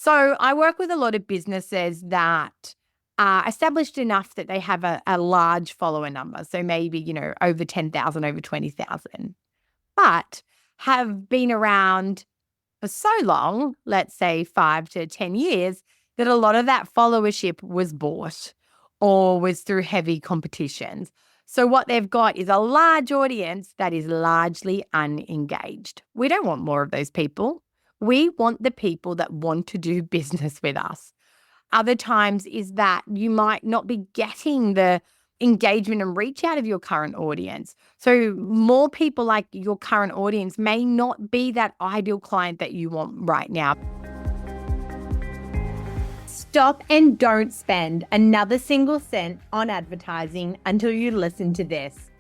So I work with a lot of businesses that are established enough that they have a large follower number. So maybe, over 10,000, over 20,000, but have been around for so long, let's say 5 to 10 years, that a lot of that followership was bought or was through heavy competitions. So what they've got is a large audience that is largely unengaged. We don't want more of those people. We want the people that want to do business with us. Other times is that you might not be getting the engagement and reach out of your current audience. So more people like your current audience may not be that ideal client that you want right now. Stop and don't spend another single cent on advertising until you listen to this.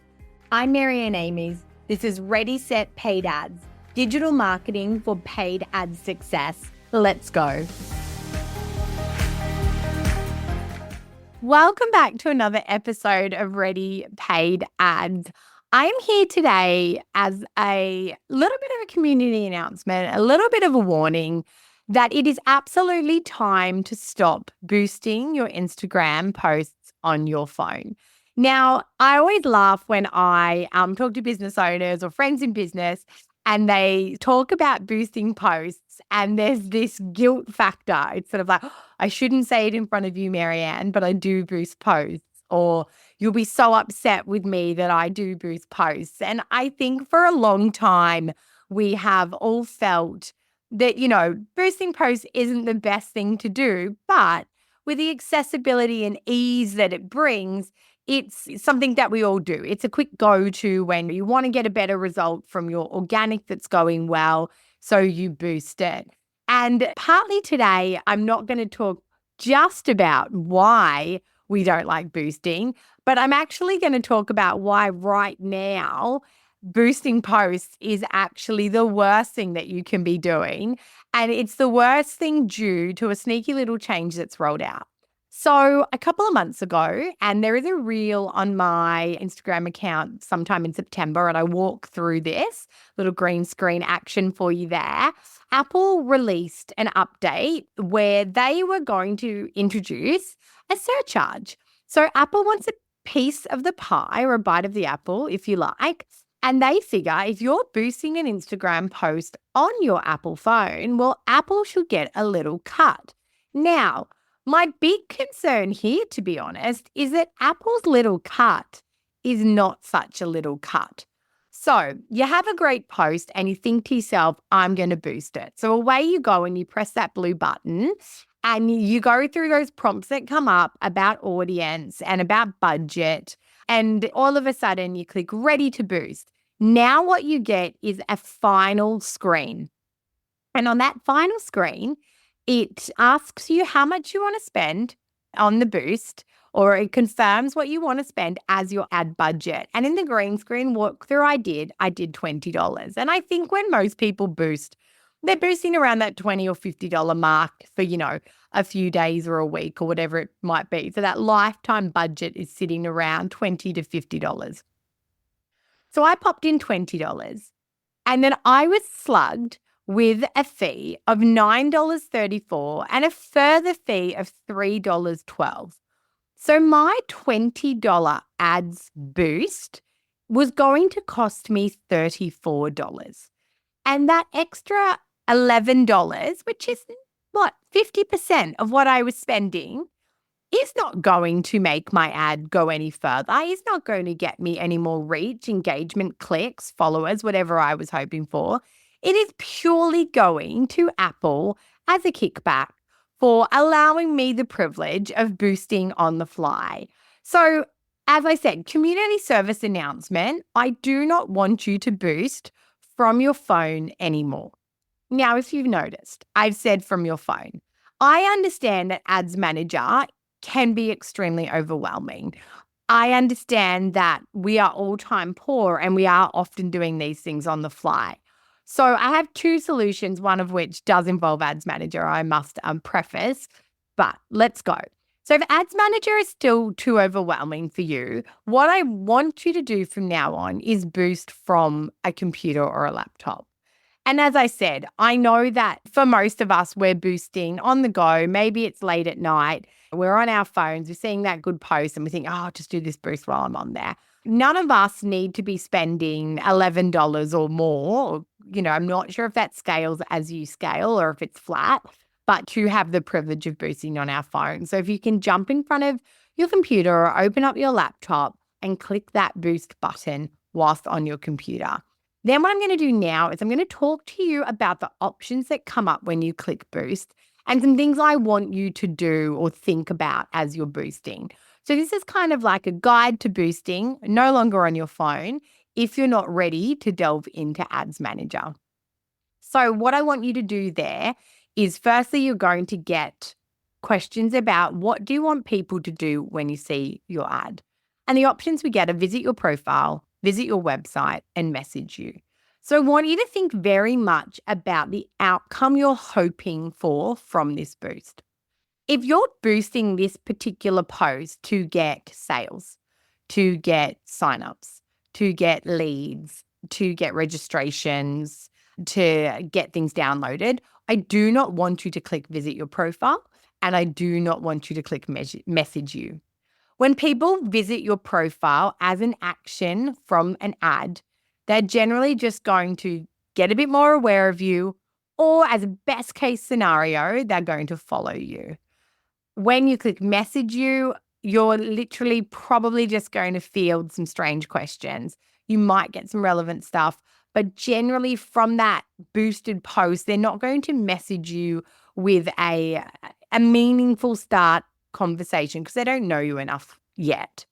I'm Marianne Amies. This is Ready, Set, Paid Ads, digital marketing for paid ad success. Let's go. Welcome back to another episode of Ready, Paid Ads. I am here today as a little bit of a community announcement, a little bit of a warning that it is absolutely time to stop boosting your Instagram posts on your phone. Now, I always laugh when I talk to business owners or friends in business and they talk about boosting posts and there's this guilt factor. It's sort of like, I shouldn't say it in front of you, Marianne, but I do boost posts. Or you'll be so upset with me that I do boost posts. And I think for a long time, we have all felt that, boosting posts isn't the best thing to do. But with the accessibility and ease that it brings, it's something that we all do. It's a quick go-to when you want to get a better result from your organic that's going well, so you boost it. And partly today, I'm not going to talk just about why we don't like boosting, but I'm actually going to talk about why right now boosting posts is actually the worst thing that you can be doing. And it's the worst thing due to a sneaky little change that's rolled out. So a couple of months ago, and there is a reel on my Instagram account sometime in September, and I walk through this little green screen action for you there. Apple released an update where they were going to introduce a surcharge. So Apple wants a piece of the pie or a bite of the apple, if you like. And they figure if you're boosting an Instagram post on your Apple phone, well, Apple should get a little cut. Now, my big concern here, to be honest, is that Apple's little cut is not such a little cut. So you have a great post and you think to yourself, I'm going to boost it. So away you go and you press that blue button and you go through those prompts that come up about audience and about budget. And all of a sudden you click ready to boost. Now what you get is a final screen. And on that final screen, it asks you how much you want to spend on the boost, or it confirms what you want to spend as your ad budget. And in the green screen walkthrough I did $20. And I think when most people boost, they're boosting around that $20 or $50 mark for, a few days or a week or whatever it might be. So that lifetime budget is sitting around $20 to $50. So I popped in $20 and then I was slugged with a fee of $9.34 and a further fee of $3.12. So my $20 ads boost was going to cost me $34. And that extra $11, which is 50% of what I was spending, is not going to make my ad go any further. It's not going to get me any more reach, engagement, clicks, followers, whatever I was hoping for. It is purely going to Apple as a kickback for allowing me the privilege of boosting on the fly. So, as I said, community service announcement, I do not want you to boost from your phone anymore. Now, if you've noticed, I've said from your phone. I understand that Ads Manager can be extremely overwhelming. I understand that we are all time poor and we are often doing these things on the fly. So I have two solutions, one of which does involve Ads Manager, I must preface, but let's go. So if Ads Manager is still too overwhelming for you, what I want you to do from now on is boost from a computer or a laptop. And as I said, I know that for most of us, we're boosting on the go. Maybe it's late at night. We're on our phones. We're seeing that good post and we think, oh, I'll just do this boost while I'm on there. None of us need to be spending $11 or more. I'm not sure if that scales as you scale or if it's flat, but to have the privilege of boosting on our phone. So if you can jump in front of your computer or open up your laptop and click that boost button whilst on your computer. Then what I'm going to do now is I'm going to talk to you about the options that come up when you click boost and some things I want you to do or think about as you're boosting. So this is kind of like a guide to boosting, no longer on your phone, if you're not ready to delve into Ads Manager. So what I want you to do there is firstly, you're going to get questions about what do you want people to do when you see your ad? And the options we get are visit your profile, visit your website, and message you. So I want you to think very much about the outcome you're hoping for from this boost. If you're boosting this particular post to get sales, to get signups, to get leads, to get registrations, to get things downloaded, I do not want you to click visit your profile and I do not want you to click message you. When people visit your profile as an action from an ad, they're generally just going to get a bit more aware of you, or as a best case scenario, they're going to follow you. When you click message you, you're literally probably just going to field some strange questions. You might get some relevant stuff, but generally from that boosted post, they're not going to message you with a meaningful start conversation because they don't know you enough yet.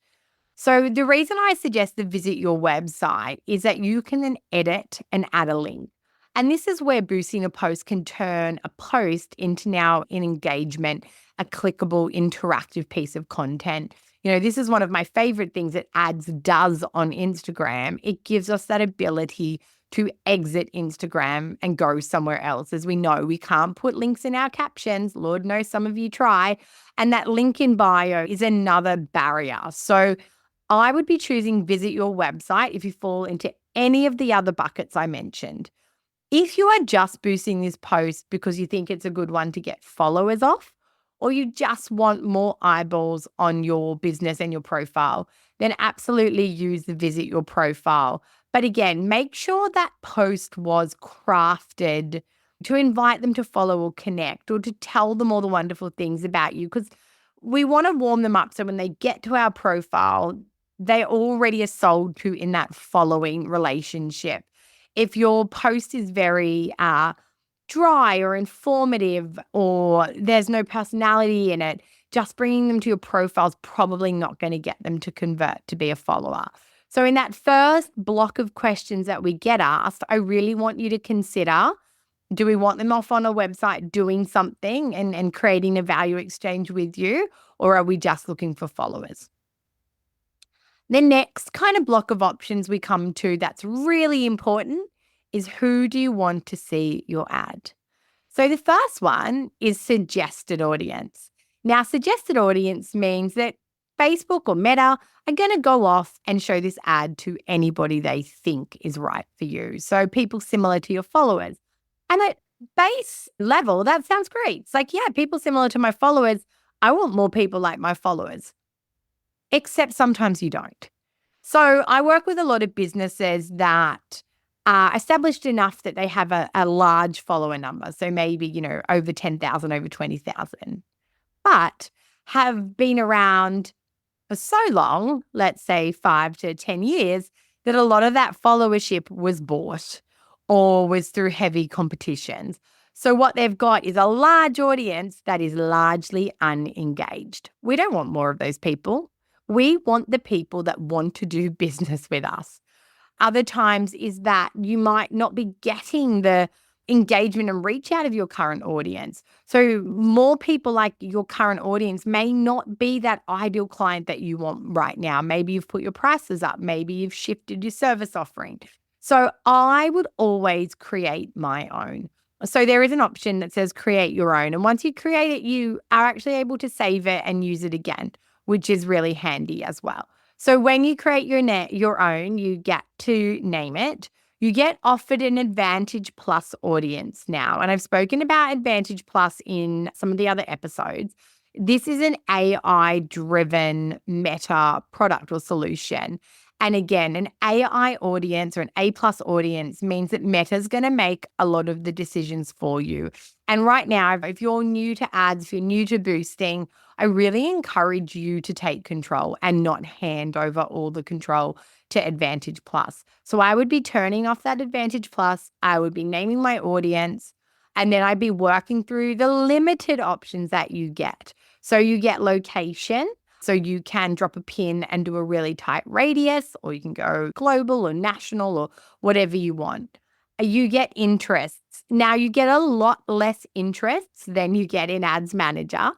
So the reason I suggest to visit your website is that you can then edit and add a link. And this is where boosting a post can turn a post into now an engagement, a clickable, interactive piece of content. This is one of my favorite things that Ads does on Instagram. It gives us that ability to exit Instagram and go somewhere else. As we know, we can't put links in our captions. Lord knows some of you try. And that link in bio is another barrier. So I would be choosing visit your website if you fall into any of the other buckets I mentioned. If you are just boosting this post because you think it's a good one to get followers off, or you just want more eyeballs on your business and your profile, then absolutely use the visit your profile. But again, make sure that post was crafted to invite them to follow or connect or to tell them all the wonderful things about you, because we want to warm them up so when they get to our profile, they already are sold to in that following relationship. If your post is very dry or informative or there's no personality in it, just bringing them to your profile is probably not going to get them to convert to be a follower. So in that first block of questions that we get asked, I really want you to consider, do we want them off on a website doing something and creating a value exchange with you, or are we just looking for followers? The next kind of block of options we come to that's really important is who do you want to see your ad? So the first one is suggested audience. Now, suggested audience means that Facebook or Meta are going to go off and show this ad to anybody they think is right for you. So people similar to your followers. And at base level, that sounds great. It's like, yeah, people similar to my followers. I want more people like my followers. Except sometimes you don't. So I work with a lot of businesses that are established enough that they have a large follower number. So maybe, over 10,000, over 20,000, but have been around for so long, let's say 5 to 10 years, that a lot of that followership was bought or was through heavy competitions. So what they've got is a large audience that is largely unengaged. We don't want more of those people. We want the people that want to do business with us. Other times is that you might not be getting the engagement and reach out of your current audience. So more people like your current audience may not be that ideal client that you want right now. Maybe you've put your prices up. Maybe you've shifted your service offering. So I would always create my own. So there is an option that says create your own. And once you create it, you are actually able to save it and use it again, which is really handy as well. So when you create your own, you get to name it. you get offered an Advantage Plus audience now. And I've spoken about Advantage Plus in some of the other episodes. This is an AI driven meta product or solution. And again, an AI audience or an A plus audience means that Meta's going to make a lot of the decisions for you. And right now, if you're new to ads, if you're new to boosting, I really encourage you to take control and not hand over all the control to Advantage Plus. So I would be turning off that Advantage Plus. I would be naming my audience, and then I'd be working through the limited options that you get. So you get location. So you can drop a pin and do a really tight radius, or you can go global or national or whatever you want. You get interests. Now you get a lot less interests than you get in Ads Manager,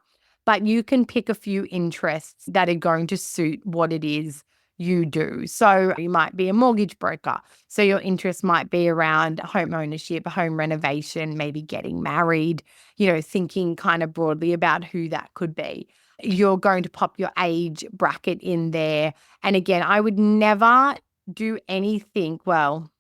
but you can pick a few interests that are going to suit what it is you do. So you might be a mortgage broker. So your interest might be around home ownership, home renovation, maybe getting married, thinking kind of broadly about who that could be. You're going to pop your age bracket in there. And again, I would never do anything. Well,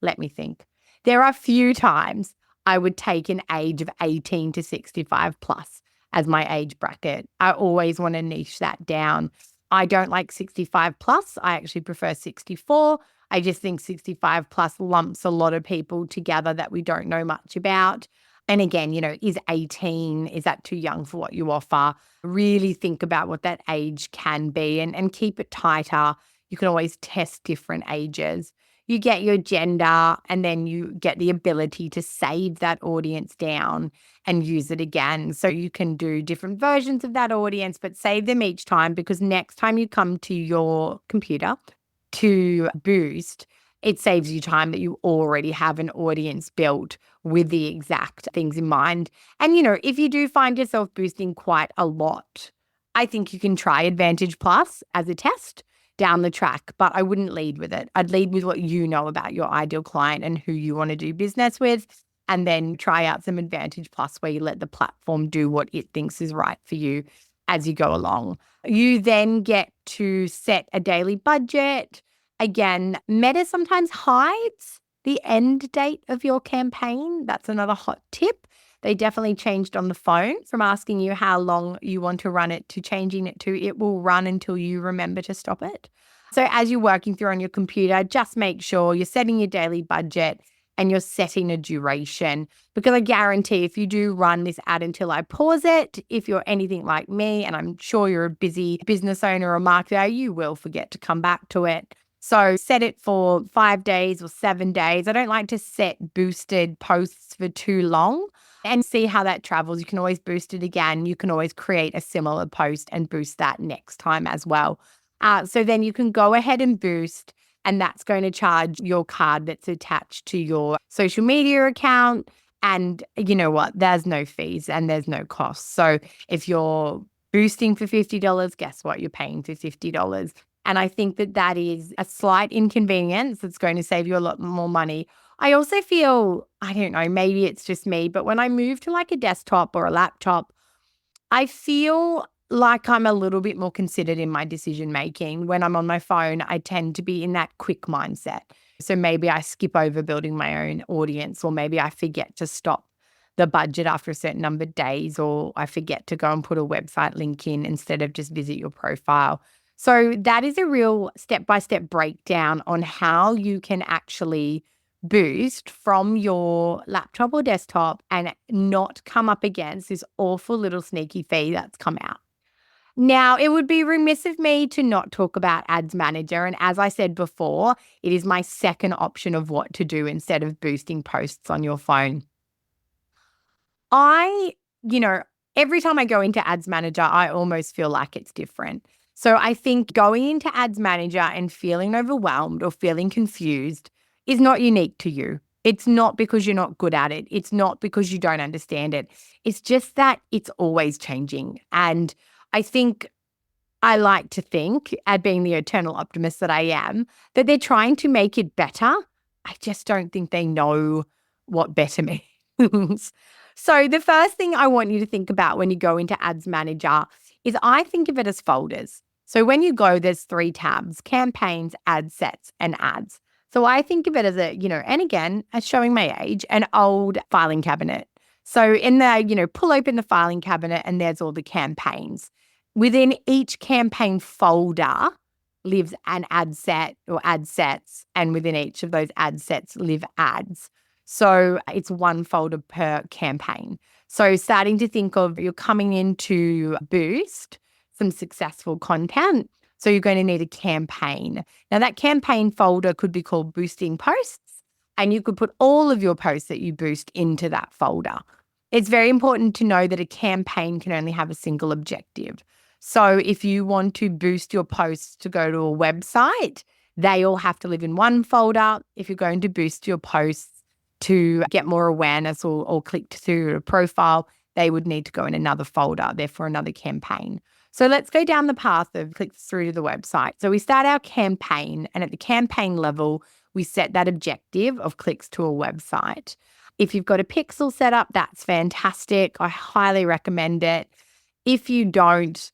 let me think. There are a few times I would take an age of 18 to 65 plus as my age bracket. I always want to niche that down. I don't like 65 plus. I actually prefer 64. I just think 65 plus lumps a lot of people together that we don't know much about. And again, is 18, is that too young for what you offer? Really think about what that age can be and keep it tighter. You can always test different ages. You get your gender, and then you get the ability to save that audience down and use it again. So you can do different versions of that audience, but save them each time, because next time you come to your computer to boost, it saves you time that you already have an audience built with the exact things in mind. And, if you do find yourself boosting quite a lot, I think you can try Advantage Plus as a test down the track, but I wouldn't lead with it. I'd lead with what you know about your ideal client and who you want to do business with, and then try out some Advantage Plus where you let the platform do what it thinks is right for you as you go along. You then get to set a daily budget. Again, Meta sometimes hides the end date of your campaign. That's another hot tip. They definitely changed on the phone from asking you how long you want to run it to changing it to it will run until you remember to stop it. So as you're working through on your computer, just make sure you're setting your daily budget and you're setting a duration, because I guarantee if you do run this ad until I pause it, if you're anything like me, and I'm sure you're a busy business owner or marketer, you will forget to come back to it. So set it for 5 days or 7 days. I don't like to set boosted posts for too long, and see how that travels. You can always boost it again. You can always create a similar post and boost that next time as well. So then you can go ahead and boost, and that's going to charge your card that's attached to your social media account. And you know what? There's no fees and there's no costs. So if you're boosting for $50, guess what? You're paying for $50. And I think that is a slight inconvenience that's going to save you a lot more money. I also feel, I don't know, maybe it's just me, but when I move to like a desktop or a laptop, I feel like I'm a little bit more considered in my decision making. When I'm on my phone, I tend to be in that quick mindset. So maybe I skip over building my own audience, or maybe I forget to stop the budget after a certain number of days, or I forget to go and put a website link in instead of just visit your profile. So that is a real step-by-step breakdown on how you can actually boost from your laptop or desktop and not come up against this awful little sneaky fee that's come out. Now, it would be remiss of me to not talk about Ads Manager. And as I said before, it is my second option of what to do instead of boosting posts on your phone. Every time I go into Ads Manager, I almost feel like it's different. So I think going into Ads Manager and feeling overwhelmed or feeling confused is not unique to you. It's not because you're not good at it. It's not because you don't understand it. It's just that it's always changing. And I think I like to think, at being the eternal optimist that I am, that they're trying to make it better. I just don't think they know what better means. So the first thing I want you to think about when you go into Ads Manager is, I think of it as folders. So when you go, there's 3 tabs: campaigns, ad sets, and ads. So I think of it as and again, as showing my age, an old filing cabinet. So in there, pull open the filing cabinet and there's all the campaigns. Within each campaign folder lives an ad set or ad sets, and within each of those ad sets live ads. So it's one folder per campaign. So starting to think of you're coming in to boost some successful content. So you're going to need a campaign. Now that campaign folder could be called boosting posts, and you could put all of your posts that you boost into that folder. It's very important to know that a campaign can only have a single objective. So if you want to boost your posts to go to a website, they all have to live in one folder. If you're going to boost your posts to get more awareness or clicked through a profile, they would need to go in another folder, therefore another campaign. So let's go down the path of clicks through to the website. So we start our campaign, and at the campaign level, we set that objective of clicks to a website. If you've got a pixel set up, that's fantastic. I highly recommend it. If you don't,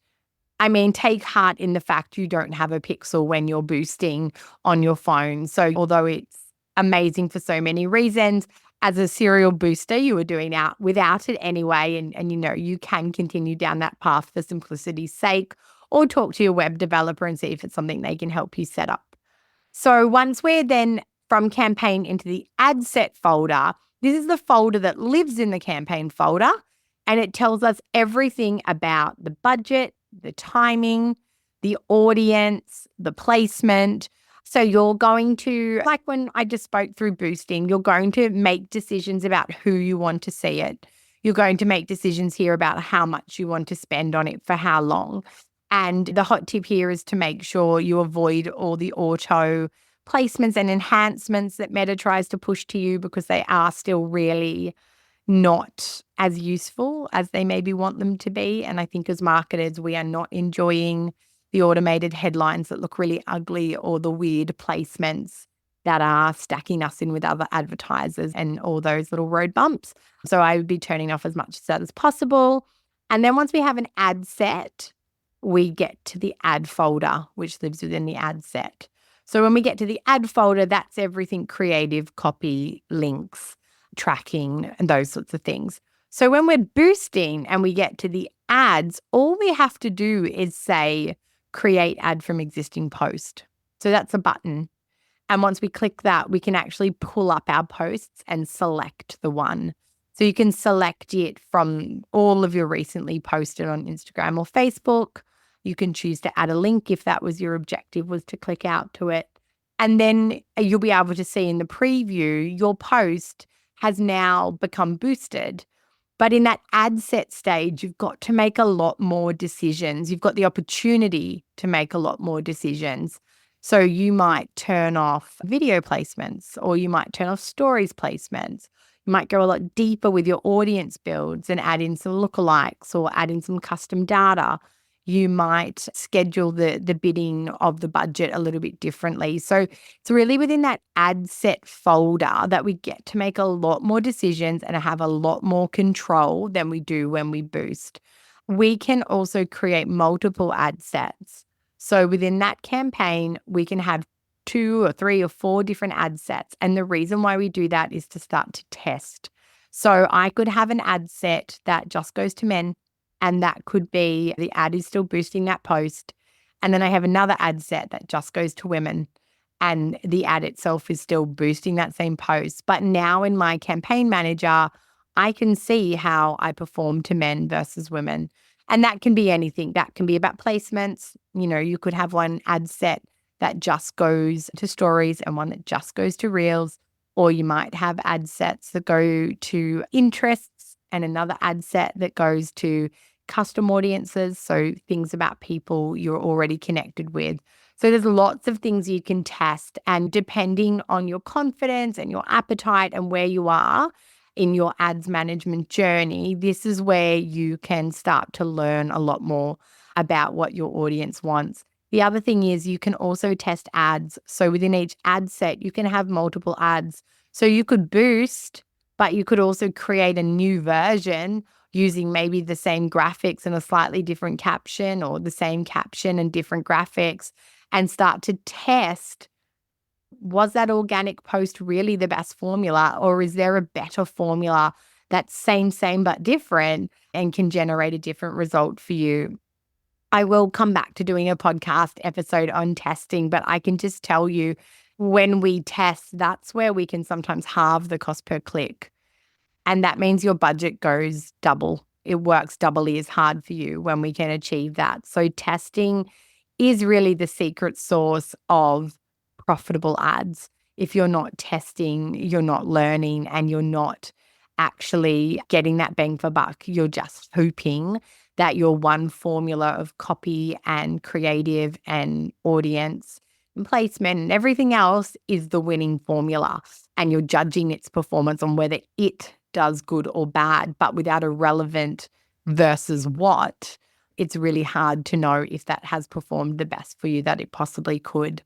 take heart in the fact you don't have a pixel when you're boosting on your phone. So although it's amazing for so many reasons, as a serial booster, you were doing out without it anyway. And you can continue down that path for simplicity's sake, or talk to your web developer and see if it's something they can help you set up. So once we're then from campaign into the ad set folder, this is the folder that lives in the campaign folder, and it tells us everything about the budget, the timing, the audience, the placement. So you're going to, like when I just spoke through boosting, you're going to make decisions about who you want to see it. You're going to make decisions here about how much you want to spend on it for how long. And the hot tip here is to make sure you avoid all the auto placements and enhancements that Meta tries to push to you, because they are still really not as useful as they maybe want them to be. And I think as marketers, we are not enjoying the automated headlines that look really ugly, or the weird placements that are stacking us in with other advertisers and all those little road bumps. So I would be turning off as much of that as possible. And then once we have an ad set, we get to the ad folder, which lives within the ad set. So when we get to the ad folder, that's everything creative, copy, links, tracking, and those sorts of things. So when we're boosting and we get to the ads, all we have to do is say, create ad from existing post. So that's a button. And once we click that, we can actually pull up our posts and select the one. So you can select it from all of your recently posted on Instagram or Facebook. You can choose to add a link if that was your objective, was to click out to it. And then you'll be able to see in the preview, your post has now become boosted. But in that ad set stage, you've got to make a lot more decisions. You've got the opportunity to make a lot more decisions. So you might turn off video placements, or you might turn off stories placements. You might go a lot deeper with your audience builds and add in some lookalikes or add in some custom data. You might schedule the bidding of the budget a little bit differently. So it's really within that ad set folder that we get to make a lot more decisions and have a lot more control than we do when we boost. We can also create multiple ad sets. So within that campaign, we can have 2 or 3 or 4 different ad sets. And the reason why we do that is to start to test. So I could have an ad set that just goes to men, and that could be the ad is still boosting that post. And then I have another ad set that just goes to women, and the ad itself is still boosting that same post. But now in my campaign manager, I can see how I perform to men versus women. And that can be anything. That can be about placements. You could have one ad set that just goes to stories and one that just goes to reels. Or you might have ad sets that go to interests and another ad set that goes to custom audiences. So things about people you're already connected with. So there's lots of things you can test. And depending on your confidence and your appetite and where you are in your ads management journey, this is where you can start to learn a lot more about what your audience wants. The other thing is you can also test ads. So within each ad set, you can have multiple ads. So you could boost, but you could also create a new version using maybe the same graphics and a slightly different caption, or the same caption and different graphics, and start to test Was that organic post really the best formula, or is there a better formula that's same, but different and can generate a different result for you? I will come back to doing a podcast episode on testing, but I can just tell you when we test, that's where we can sometimes halve the cost per click. And that means your budget goes double. It works doubly as hard for you when we can achieve that. So testing is really the secret sauce of profitable ads. If you're not testing, you're not learning, and you're not actually getting that bang for buck. You're just hoping that your one formula of copy and creative and audience and placement and everything else is the winning formula. And you're judging its performance on whether it does good or bad, but without a relevant versus what, it's really hard to know if that has performed the best for you that it possibly could.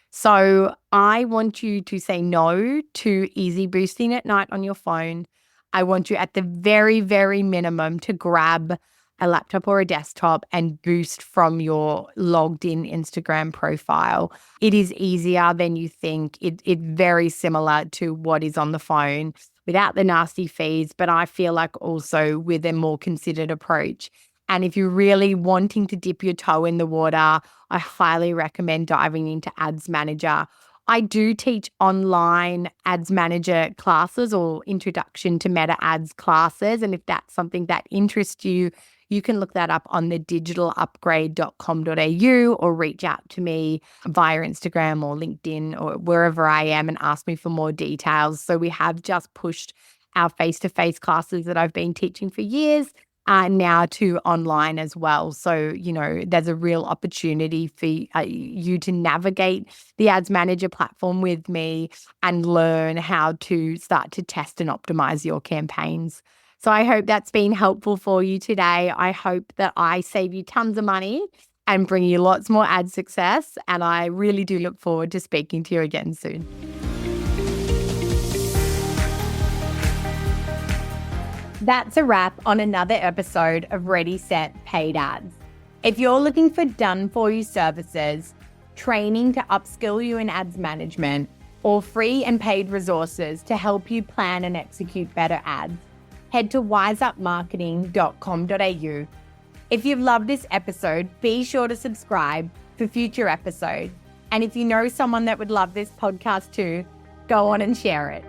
So I want you to say no to easy boosting at night on your phone. I want you at the very, very minimum to grab a laptop or a desktop and boost from your logged in Instagram profile. It is easier than you think. It's very similar to what is on the phone without the nasty feeds, but I feel like also with a more considered approach. And if you're really wanting to dip your toe in the water, I highly recommend diving into Ads Manager. I do teach online Ads Manager classes or introduction to meta ads classes. And if that's something that interests you, you can look that up on the digitalupgrade.com.au or reach out to me via Instagram or LinkedIn or wherever I am and ask me for more details. So we have just pushed our face-to-face classes that I've been teaching for years now to online as well. So, there's a real opportunity for you to navigate the Ads Manager platform with me and learn how to start to test and optimize your campaigns. So I hope that's been helpful for you today. I hope that I save you tons of money and bring you lots more ad success. And I really do look forward to speaking to you again soon. That's a wrap on another episode of Ready, Set, Paid Ads. If you're looking for done-for-you services, training to upskill you in ads management, or free and paid resources to help you plan and execute better ads, head to wiseupmarketing.com.au. If you've loved this episode, be sure to subscribe for future episodes. And if you know someone that would love this podcast too, go on and share it.